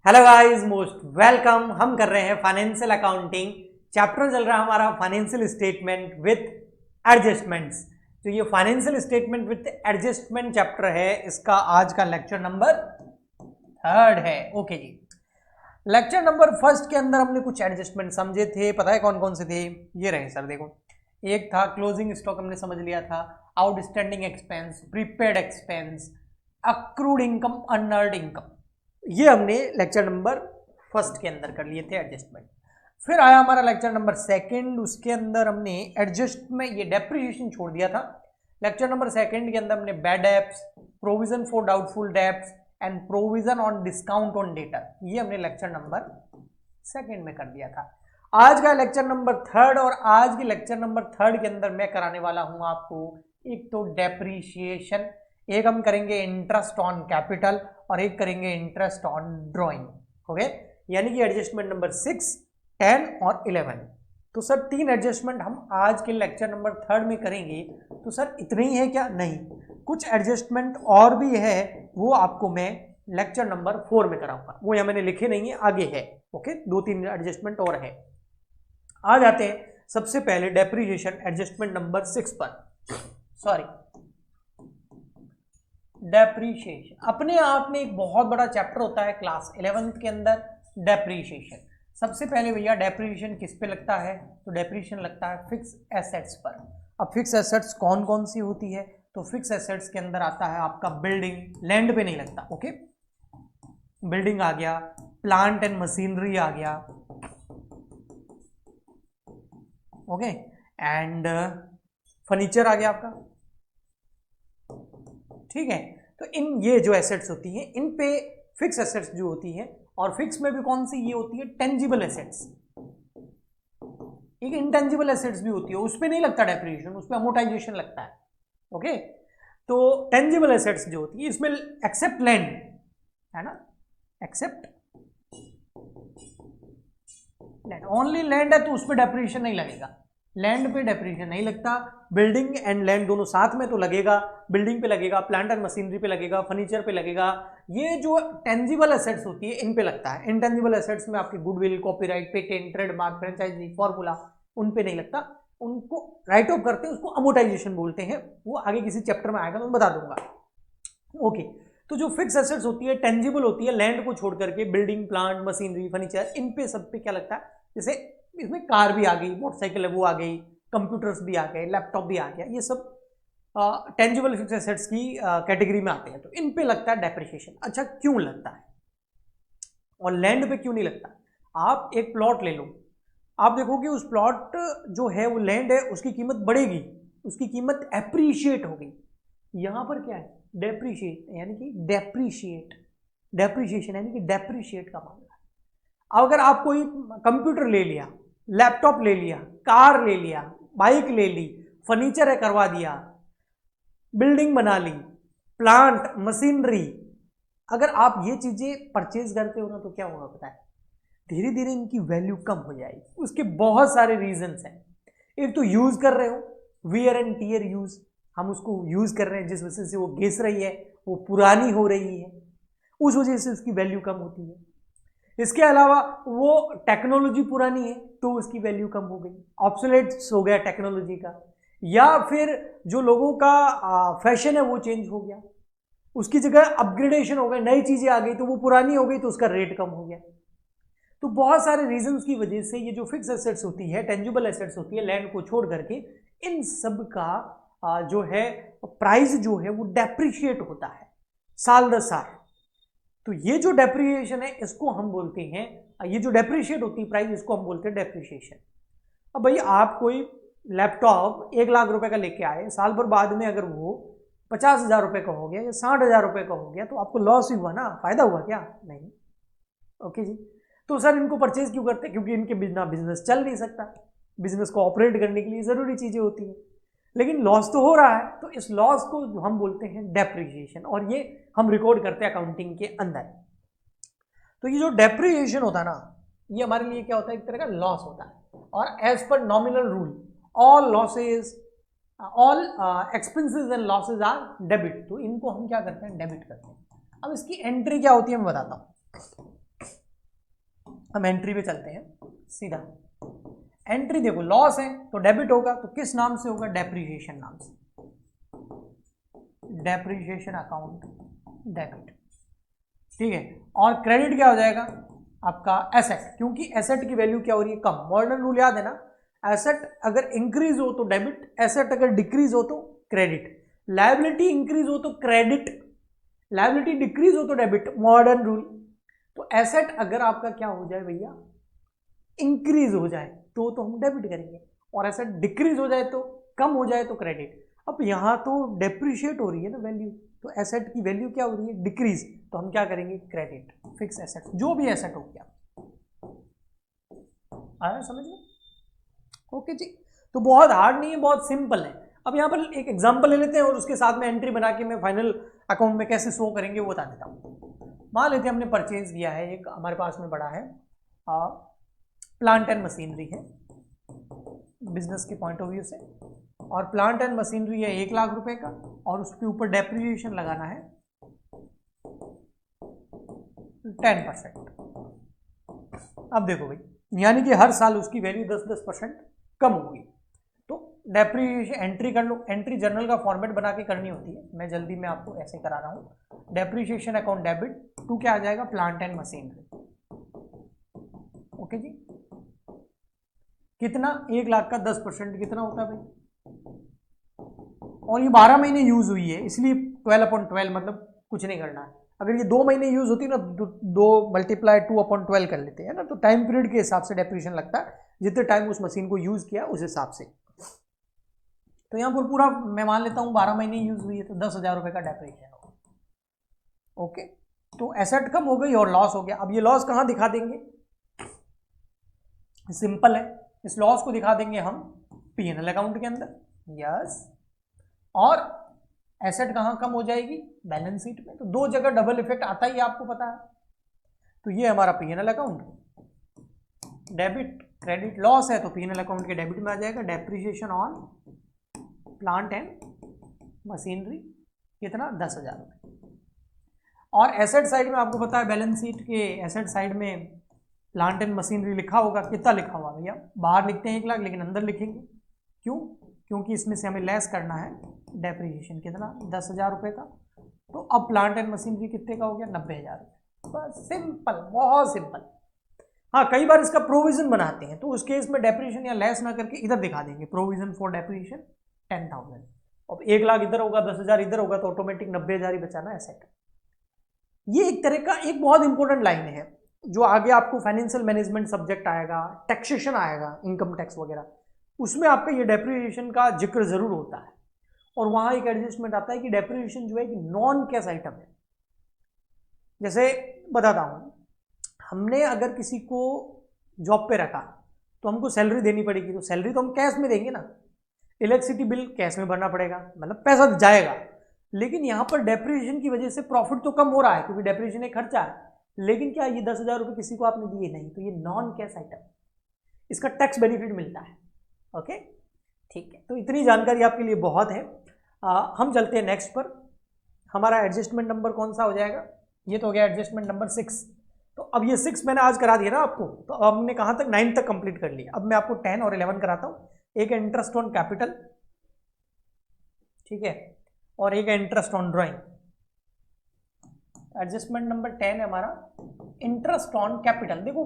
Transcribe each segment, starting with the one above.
Hello guys, most welcome. हम कर रहे हैं फाइनेंशियल अकाउंटिंग। चैप्टर चल रहा है हमारा फाइनेंशियल स्टेटमेंट विथ एडजस्टमेंट्स। तो ये financial statement with adjustment chapter है, इसका आज का लेक्चर नंबर 3 है। ओके जी, लेक्चर नंबर 1 के अंदर हमने कुछ एडजस्टमेंट समझे थे। पता है कौन कौन से थे? ये रहे सर, देखो। एक था क्लोजिंग स्टॉक, हमने समझ लिया था। Outstanding expense, prepaid expense, accrued income, unearned income, ये हमने लेक्चर नंबर 1 के अंदर कर लिए थे एडजस्टमेंट। फिर आया हमारा लेक्चर नंबर 2, उसके अंदर हमने एडजस्ट में ये डेप्रिसिएशन छोड़ दिया था। लेक्चर नंबर 2 के अंदर हमने bad debts, provision for doubtful debts and provision on discount on debtor, ये हमने लेक्चर नंबर 2 में कर दिया था। आज का लेक्चर नंबर 3 और आज के लेक्चर नंबर 3 के अंदर मैं कराने वाला हूं आपको एक तो डेप्रिसिएशन, एक हम करेंगे इंटरेस्ट ऑन कैपिटल और एक करेंगे इंटरेस्ट ऑन ड्रॉइंग। ओके, यानी कि एडजस्टमेंट नंबर 6, 10 और 11। तो सर 3 एडजस्टमेंट हम आज के लेक्चर नंबर 3 में करेंगे। तो सर इतने ही है क्या? नहीं, कुछ एडजस्टमेंट और भी है, वो आपको मैं लेक्चर नंबर 4 में कराऊंगा। वो यहाँ मैंने लिखे नहीं है, आगे है। ओके, 2-3 एडजस्टमेंट और है। आ जाते हैं सबसे पहले डेप्रिसिएशन एडजस्टमेंट नंबर 6 पर। सॉरी, डेप्रीशिएशन अपने आप में एक बहुत बड़ा चैप्टर होता है क्लास 11th के अंदर, डेप्रीशिएशन। सबसे पहले भैया डेप्रीशिएशन किस पे लगता है? तो डेप्रीशिएशन लगता है फिक्स एसेट्स पर। अब फिक्स एसेट्स कौन कौन सी होती है? तो फिक्स एसेट्स के अंदर आता है आपका बिल्डिंग, लैंड पे नहीं लगता। ओके, बिल्डिंग आ गया, प्लांट एंड मशीनरी आ गया, ओके, एंड फर्नीचर आ गया आपका। ठीक है, तो इन ये जो एसेट्स होती हैं इन पे फिक्स एसेट्स जो होती है, और फिक्स में भी कौन सी ये होती है? Tangible assets. एक इंटेंजिबल एसेट्स भी होती है, उस पे नहीं लगता डेप्रिसिएशन, उस पे अमोर्टाइजेशन लगता है। ओके, तो टेंजिबल एसेट्स जो होती है इसमें एक्सेप्ट लैंड है ना, एक्सेप्ट लैंड, ओनली लैंड है तो उस पर डेप्रिसिएशन नहीं लगेगा। लैंड पे डेप्रिसिएशन नहीं लगता, बिल्डिंग एंड लैंड दोनों साथ में तो लगेगा। बिल्डिंग पे लगेगा, प्लांट एंड मशीनरी पे लगेगा, फर्नीचर पे लगेगा। ये जो टेंजिबल एसेट्स होती है इन पे लगता है। इंटेंजिबल एसेट्स में आपकी goodwill, copyright, patent, trademark, franchisee, formula, उन पे नहीं लगता। उनको राइट ऑफ करते हैं, उसको अमोर्टाइजेशन बोलते हैं। वो आगे किसी चैप्टर में आएगा, मैं बता दूंगा। ओके, तो जो फिक्स एसेट्स होती है, टेंजिबल होती है, लैंड को छोड़ करके बिल्डिंग, प्लांट, मशीनरी, फर्नीचर, इन पे सब पे क्या लगता है? जैसे इसमें कार भी आ गई, मोटरसाइकिल है वो आ गई, कंप्यूटर्स भी आ गए, लैपटॉप भी आ गया, ये सब टेंजिबल फिक्स एसेट्स की कैटेगरी में आते हैं। तो इन पे लगता है डेप्रिसिएशन। अच्छा, क्यों लगता है और लैंड पे क्यों नहीं लगता? आप एक प्लॉट ले लो, आप देखोगे उस प्लॉट जो है वो लैंड है, उसकी कीमत बढ़ेगी, उसकी कीमत एप्रिशिएट होगी। यहां पर क्या है? डेप्रिशिएट, यानी कि डेप्रिशिएट, डेप्रिशिएशन यानी कि डेप्रिशिएट का मामला है। अगर आप कोई कंप्यूटर ले लिया, लैपटॉप ले लिया, कार ले लिया, बाइक ले ली, फर्नीचर है करवा दिया, बिल्डिंग बना ली, प्लांट, मशीनरी, अगर आप ये चीजें परचेज करते हो ना तो क्या होगा पता है? धीरे धीरे इनकी वैल्यू कम हो जाएगी। उसके बहुत सारे रीजंस हैं। एक तो यूज कर रहे हो, वियर एंड टीयर यूज, हम उसको यूज कर रहे हैं जिस वजह से वो घिस रही है, वो पुरानी हो रही है, उस वजह से उसकी वैल्यू कम होती है। इसके अलावा वो टेक्नोलॉजी पुरानी है तो उसकी वैल्यू कम हो गई, ऑब्सोलेट हो गया टेक्नोलॉजी का। या फिर जो लोगों का फैशन है वो चेंज हो गया, उसकी जगह अपग्रेडेशन हो गई, नई चीजें आ गई तो वो पुरानी हो गई तो उसका रेट कम हो गया। तो बहुत सारे रीजंस की वजह से ये जो फिक्स एसेट्स होती है, टेंजिबल एसेट्स होती है, लैंड को छोड़ करके, इन सब का जो है प्राइस जो है वो डेप्रिशिएट होता है साल दर साल। तो ये जो डेप्रिसिएशन है इसको हम बोलते हैं, ये जो डेप्रिशिएट होती है प्राइस, इसको हम बोलते हैं डेप्रिसिएशन। अब भाई आप कोई लैपटॉप 1 लाख रुपए का लेके आए, साल भर बाद में अगर वो 50,000 रुपए का हो गया या 60,000 रुपए का हो गया तो आपको लॉस ही हुआ ना, फायदा हुआ क्या? नहीं। ओके जी, तो सर इनको परचेज क्यों करते हैं? क्योंकि इनके बिना बिजनेस चल नहीं सकता, बिजनेस को ऑपरेट करने के लिए जरूरी चीजें होती हैं, लेकिन लॉस तो हो रहा है, तो इस लॉस को हम बोलते हैं डेप्रिसिएशन, और ये हम रिकॉर्ड करते हैं अकाउंटिंग के अंदर। तो ये जो डेप्रिसिएशन होता है ना, ये हमारे लिए क्या होता है? एक तरह का लॉस होता है। और as per nominal rule, all losses, all expenses and losses are debit, तो इनको हम क्या करते हैं? डेबिट करते हैं। अब इसकी एंट्री क्या होती है मैं बताता हूं। हम एंट्री पे चलते हैं सीधा। एंट्री देखो लॉस है तो डेबिट होगा, तो किस नाम से होगा? डेप्रिसिएशन नाम से, डेप्रिसिएशन अकाउंट डेबिट, ठीक है। और क्रेडिट क्या हो जाएगा आपका? एसेट, क्योंकि एसेट की वैल्यू क्या हो रही है? कम। मॉडर्न रूल याद है ना, एसेट अगर इंक्रीज हो तो डेबिट, एसेट अगर डिक्रीज हो तो क्रेडिट, लायबिलिटी इंक्रीज हो तो क्रेडिट, लायबिलिटी डिक्रीज हो तो डेबिट, मॉडर्न रूल। तो एसेट अगर आपका क्या हो जाए भैया? इंक्रीज हो जाए तो हम डेबिट करेंगे, और एसेट डिक्रीज हो जाए तो, कम हो जाए तो क्रेडिट। अब यहां तो डेप्रिशिएट हो रही है ना वैल्यू, तो एसेट की वैल्यू क्या हो रही है? डिक्रीज, तो हम क्या करेंगे? क्रेडिट। फिक्स एसेट, जो भी एसेट हो गया, आया समझ में? ओके जी। तो बहुत हार्ड नहीं है, बहुत सिंपल है। अब यहाँ पर एक एग्जांपल ले लेते हैं और उसके साथ में एंट्री बना के मैं फाइनल अकाउंट में कैसे शो करेंगे वो बता देता हूँ। मान लेते हैं हमने परचेज किया है, एक हमारे पास में बड़ा है प्लांट एंड मशीनरी है बिजनेस के पॉइंट ऑफ व्यू से, और प्लांट एंड मशीनरी है 1,00,000 रुपए का, और उसके ऊपर डेप्रिसिएशन लगाना है 10%। अब देखो भाई, यानी कि हर साल उसकी वैल्यू 10% कम होगी। तो डेप्रिसिएशन एंट्री कर लो, एंट्री जर्नल का फॉर्मेट बना के करनी होती है, मैं जल्दी में आपको ऐसे करा रहा हूँ। डेप्रिसिएशन अकाउंट डेबिट टू क्या आ जाएगा? Plant and machinery. ओके जी। कितना? 1,00,000 का 10% कितना होता है भाई? और ये 12 महीने यूज हुई है, इसलिए 12/12 मतलब कुछ नहीं करना है। अगर ये 2 महीने यूज होती ना तो 2 मल्टीप्लाई 2/12 कर लेते हैं ना, तो टाइम पीरियड के हिसाब से डेप्रिसिएशन लगता है, जितने टाइम उस मशीन को यूज किया उस हिसाब से। तो यहाँ पर पूरा मैं मान लेता हूँ 12 महीने यूज हुई है, तो 10,000 रुपए का डेप्रिसिएशन होगा। ओके, तो एसेट कम हो गई और लॉस हो गया। अब ये लॉस कहाँ दिखा देंगे? सिंपल है, इस लॉस को दिखा देंगे हम P&L अकाउंट के अंदर। यस। और एसेट कहाँ कम हो जाएगी? बैलेंस शीट में। तो दो जगह डबल इफेक्ट आता ही आपको पता है। तो ये हमारा P&L account debit, credit, loss है तो P&L अकाउंट के डेबिट में आ जाएगा। Depreciation on plant and machinery कितना? 10,000 रुपये। और एसेट साइड में आपको पता है बैलेंस शीट के एसेट साइड में प्लांट एंड मशीनरी लिखा होगा। कितना लिखा हुआ भैया? बाहर लिखते हैं 1,00,000 लेकिन अंदर लिखेंगे क्यों? क्योंकि इसमें से हमें लेस करना है डेप्रिसिएशन कितना? 10,000 रुपये का। तो अब प्लांट एंड मशीनरी कितने का हो गया? 90,000 रुपये। बस सिंपल, बहुत सिंपल। हाँ, कई बार इसका प्रोविजन बनाते हैं तो उस केस में डेप्रिसिएशन या लेस ना करके इधर दिखा देंगे प्रोविजन फॉर डेप्रिसिएशन 10,000। अब 1,00,000 इधर होगा, 10,000 इधर होगा, तो ऑटोमेटिक 90,000 ही बचाना एसेट। ये एक तरह का एक बहुत इंपॉर्टेंट लाइन है जो आगे आपको फाइनेंशियल मैनेजमेंट सब्जेक्ट आएगा, टैक्सेशन आएगा, इनकम टैक्स वगैरह, उसमें आपका ये डेप्रिसिएशन का जिक्र जरूर होता है। और वहां एक एडजस्टमेंट आता है कि डेप्रिसिएशन जो है कि नॉन कैश आइटम है। जैसे बताता हूं, हमने अगर किसी को जॉब पे रखा तो हमको सैलरी देनी पड़ेगी, तो सैलरी तो हम कैश में देंगे ना। इलेक्ट्रिसिटी बिल कैश में भरना पड़ेगा, मतलब पैसा जाएगा। लेकिन यहां पर डेप्रिसिएशन की वजह से प्रॉफिट तो कम हो रहा है क्योंकि डेप्रिसिएशन एक खर्चा है, लेकिन क्या ये 10,000 रुपये किसी को आपने दिए? नहीं, तो ये नॉन कैश आइटम, इसका टैक्स बेनिफिट मिलता है। ओके, ठीक है। तो इतनी जानकारी आपके लिए बहुत है। हम चलते हैं नेक्स्ट पर। हमारा एडजस्टमेंट नंबर कौन सा हो जाएगा? ये तो हो गया एडजस्टमेंट नंबर 6। तो अब ये 6 मैंने आज करा दिया ना आपको, तो अब हमने कहाँ तक? 9 तक कंप्लीट कर लिया। अब मैं आपको 10 और 11 कराता हूँ। एक है इंटरेस्ट ऑन कैपिटल, ठीक है, और एक है interest on drawing. Adjustment number 10 है हमारा इंटरेस्ट ऑन कैपिटल। देखो,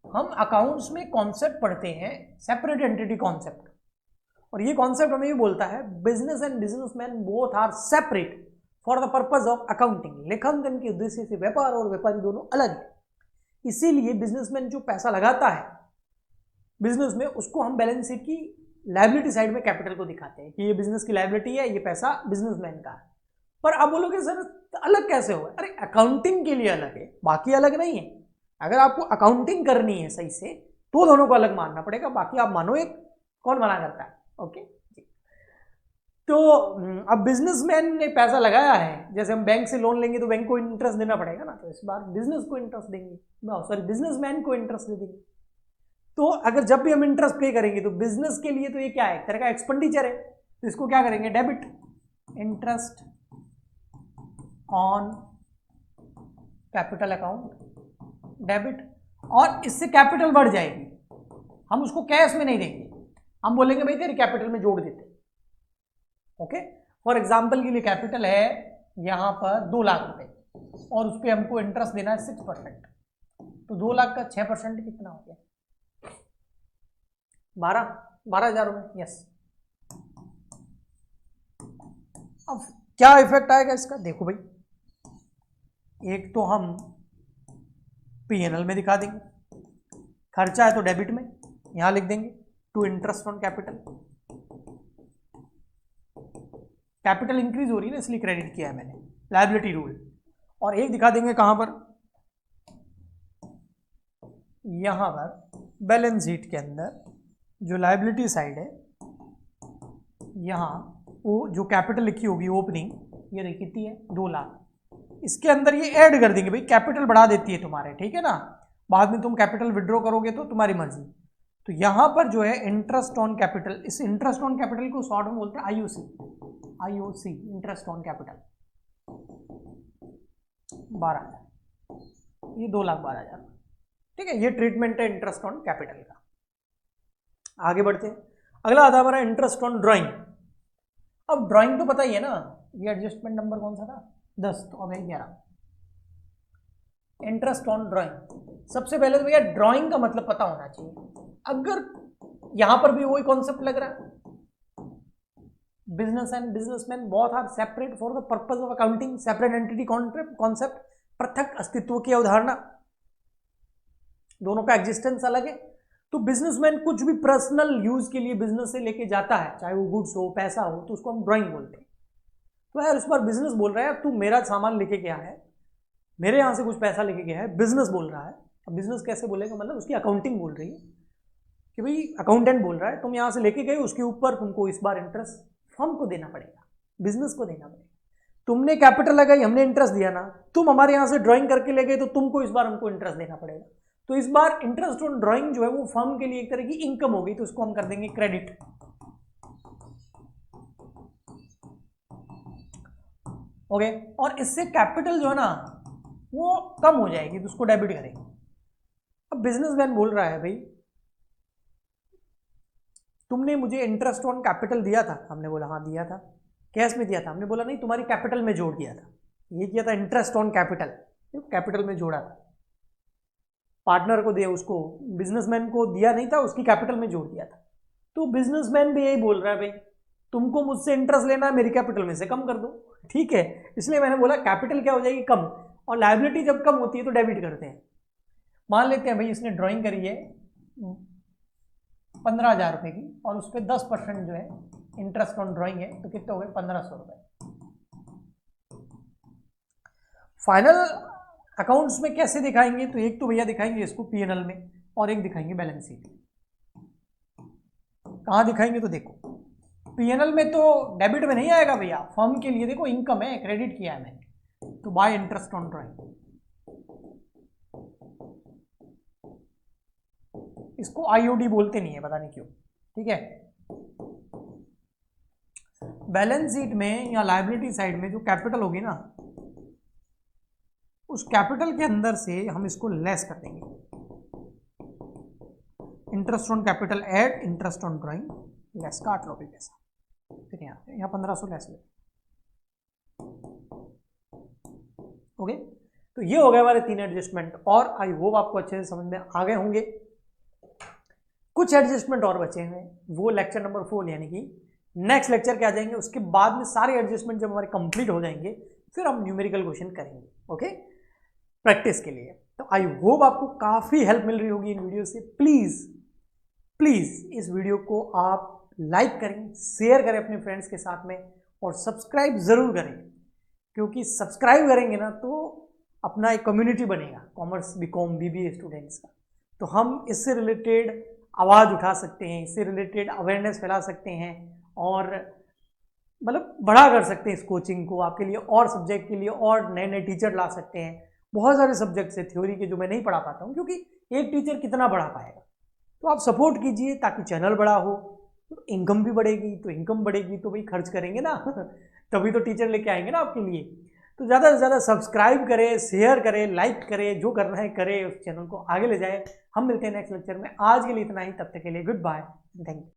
हम अकाउंट्स में कॉन्सेप्ट पढ़ते हैं, सेपरेट एंटिटी कॉन्सेप्ट, और ये कॉन्सेप्ट हमें ये बोलता है business and businessman both are separate for the purpose of accounting. लेखांकन के उद्देश्य से व्यापार और व्यापारी दोनों अलग है। इसीलिए बिजनेसमैन जो पैसा लगाता है बिजनेस में, उसको हम बैलेंस शीट की लायबिलिटी साइड में कैपिटल को दिखाते हैं कि ये बिजनेस की लायबिलिटी है, ये पैसा बिजनेसमैन का है। पर अब बोलोगे सर अलग कैसे होगा? अरे अकाउंटिंग के लिए अलग है, बाकी अलग नहीं है। अगर आपको अकाउंटिंग करनी है सही से तो दोनों को अलग मानना पड़ेगा, बाकी आप मानो एक, कौन मना करता है? ओके। तो अब बिजनेसमैन ने पैसा लगाया है, जैसे हम बैंक से लोन लेंगे तो बैंक को इंटरेस्ट देना पड़ेगा ना, तो इस बार बिजनेस को इंटरेस्ट देंगे, सॉरी बिजनेसमैन को इंटरेस्ट दे देंगे। तो अगर जब भी हम इंटरेस्ट पे करेंगे तो बिजनेस के लिए तो ये क्या है? एक तरह का एक्सपेंडिचर है, तो इसको क्या करेंगे? Debit, interest on capital account debit. और इससे कैपिटल बढ़ जाएगी, हम उसको कैश में नहीं देंगे, हम बोलेंगे भाई तेरी कैपिटल में जोड़ देते। ओके, फॉर एग्जाम्पल के लिए कैपिटल है यहां पर 2 लाख रुपए और उस पर हमको इंटरेस्ट देना है 6%, तो 2 लाख का 6% कितना हो गया? 12,000 रुपए। यस, अब क्या इफेक्ट आएगा इसका? देखो भाई, एक तो हम पीएनएल में दिखा देंगे, खर्चा है तो डेबिट में यहां लिख देंगे to interest on capital, capital increase हो रही है ना इसलिए क्रेडिट किया है मैंने, लायबिलिटी रूल। और एक दिखा देंगे कहां पर? यहां पर बैलेंस शीट के अंदर जो लायबिलिटी साइड है, यहां वो जो कैपिटल लिखी होगी ओपनिंग, ये देखिए कितनी है? 2 लाख। इसके अंदर ये ऐड कर देंगे भाई, कैपिटल बढ़ा देती है तुम्हारे, ठीक है ना, बाद में तुम कैपिटल विड्रॉ करोगे तो तुम्हारी मर्जी। तो यहां पर जो है इंटरेस्ट ऑन कैपिटल, इस इंटरेस्ट ऑन कैपिटल को शॉर्ट में बोलते हैं IOC, IOC interest on capital 12,000, ये 2,12,000। ठीक है, ये ट्रीटमेंट है इंटरेस्ट ऑन कैपिटल का। आगे बढ़ते हैं, अगला आता है हमारा इंटरेस्ट ऑन ड्राइंग। अब ड्राइंग तो पता ही है ना, ये एडजस्टमेंट नंबर कौन सा था? 10, तो अब 11। इंटरेस्ट ऑन ड्राइंग, सबसे पहले तो भैया ड्राइंग का मतलब पता होना चाहिए। अगर यहां पर भी वही कॉन्सेप्ट लग रहा है, business and businessman both are separate for the purpose of accounting, separate entity concept, पृथक अस्तित्व की अवधारणा, दोनों का एग्जिस्टेंस अलग है। तो बिजनेसमैन कुछ भी पर्सनल यूज के लिए बिजनेस से लेके जाता है, चाहे वो गुड्स हो, पैसा हो, तो उसको हम ड्राइंग बोलते हैं। तो यार इस बार बिजनेस बोल रहा है, तू मेरा सामान लेके गया है, मेरे यहां से कुछ पैसा लेके गया है, बिजनेस बोल रहा है। अब बिजनेस कैसे बोलेगा? मतलब उसकी अकाउंटिंग बोल रही है कि भाई अकाउंटेंट बोल रहा है, तुम यहां से लेके गए, उसके ऊपर तुमको इस बार इंटरेस्ट फर्म को देना पड़ेगा, बिजनेस को देना पड़ेगा। तुमने कैपिटल लगाई, हमने इंटरेस्ट दिया ना, तुम हमारे यहां से ड्राइंग करके ले गए, तो तुमको इस बार हमको इंटरेस्ट देना पड़ेगा। तो इस बार इंटरेस्ट ऑन ड्राइंग जो है वो फर्म के लिए एक तरह की इनकम होगी, तो उसको हम कर देंगे क्रेडिट। ओके, और इससे कैपिटल जो है ना वो कम हो जाएगी, तो उसको डेबिट करेंगे। अब बिजनेसमैन बोल रहा है भाई तुमने मुझे इंटरेस्ट ऑन कैपिटल दिया था, हमने बोला हाँ दिया था। कैश में दिया था? हमने बोला नहीं, तुम्हारी कैपिटल में जोड़ दिया था। ये किया था इंटरेस्ट ऑन कैपिटल, कैपिटल में जोड़ा था, पार्टनर को दिया, उसको बिजनेसमैन को दिया नहीं था, उसकी कैपिटल में जोड़ दिया था। तो बिजनेसमैन भी यही बोल रहा है भाई तुमको मुझसे इंटरेस्ट लेना है, मेरी कैपिटल में से कम कर दो। ठीक है, इसलिए मैंने बोला कैपिटल क्या हो जाएगी? कम। और लायबिलिटी जब कम होती है तो डेबिट करते हैं। मान लेते हैं भाई इसने ड्राइंग करी है 15,000 रुपए की, और उस पर 10% जो है इंटरेस्ट ऑन ड्राइंग है, तो कितने हो गए? 1,500 रुपए। फाइनल अकाउंट्स में कैसे दिखाएंगे? तो एक तो भैया दिखाएंगे इसको पीएनएल में, और एक दिखाएंगे बैलेंस शीट। कहां दिखाएंगे? तो देखो पीएनएल में तो डेबिट में नहीं आएगा भैया, फर्म के लिए देखो इनकम है, क्रेडिट किया है मैंने, तो बाय इंटरेस्ट ऑन ड्राइंग। इसको आईओडी बोलते नहीं है, पता नहीं क्यों। ठीक है, बैलेंस शीट में या लायबिलिटी साइड में जो कैपिटल होगी ना, उस कैपिटल के अंदर से हम इसको लेस कर देंगे। Interest on capital add interest on drawing, less, काट लो भी पैसा, फिर यहाँ 1,500 लेस ले। ओके, तो ये हो गए हमारे 3 एडजस्टमेंट, और आई होप आपको अच्छे से समझ में आ गए होंगे। कुछ एडजस्टमेंट और बचे हैं, वो लेक्चर नंबर 4 यानी कि नेक्स्ट लेक्चर के आ जाएंगे। उसके बाद में सारे एडजस्टमेंट जब हमारे कंप्लीट हो जाएंगे, फिर हम न्यूमेरिकल क्वेश्चन करेंगे। ओके, प्रैक्टिस के लिए। तो आई होप आपको काफी हेल्प मिल रही होगी इन वीडियो से। प्लीज प्लीज इस वीडियो को आप लाइक करें, शेयर करें अपने फ्रेंड्स के साथ में, और सब्सक्राइब जरूर करें, क्योंकि सब्सक्राइब करेंगे ना तो अपना एक कम्युनिटी बनेगा कॉमर्स बीकॉम बीबीए स्टूडेंट्स का। तो हम इससे रिलेटेड आवाज़ उठा सकते हैं, इससे रिलेटेड अवेयरनेस फैला सकते हैं, और मतलब बड़ा कर सकते हैं इस कोचिंग को आपके लिए, और सब्जेक्ट के लिए और नए नए टीचर ला सकते हैं। बहुत सारे सब्जेक्ट्स है थ्योरी के जो मैं नहीं पढ़ा पाता हूँ, क्योंकि एक टीचर कितना पढ़ा पाएगा। तो आप सपोर्ट कीजिए ताकि चैनल बड़ा हो, तो इनकम भी बढ़ेगी, तो इनकम बढ़ेगी तो भाई खर्च करेंगे ना तभी तो टीचर लेके आएंगे ना आपके लिए। तो ज़्यादा से ज़्यादा सब्सक्राइब करें, शेयर करें, लाइक करें, जो करना है करें, उस चैनल को आगे ले जाए। हम मिलते हैं नेक्स्ट लेक्चर में। आज के लिए इतना ही, तब तक के लिए गुड बाय, थैंक यू।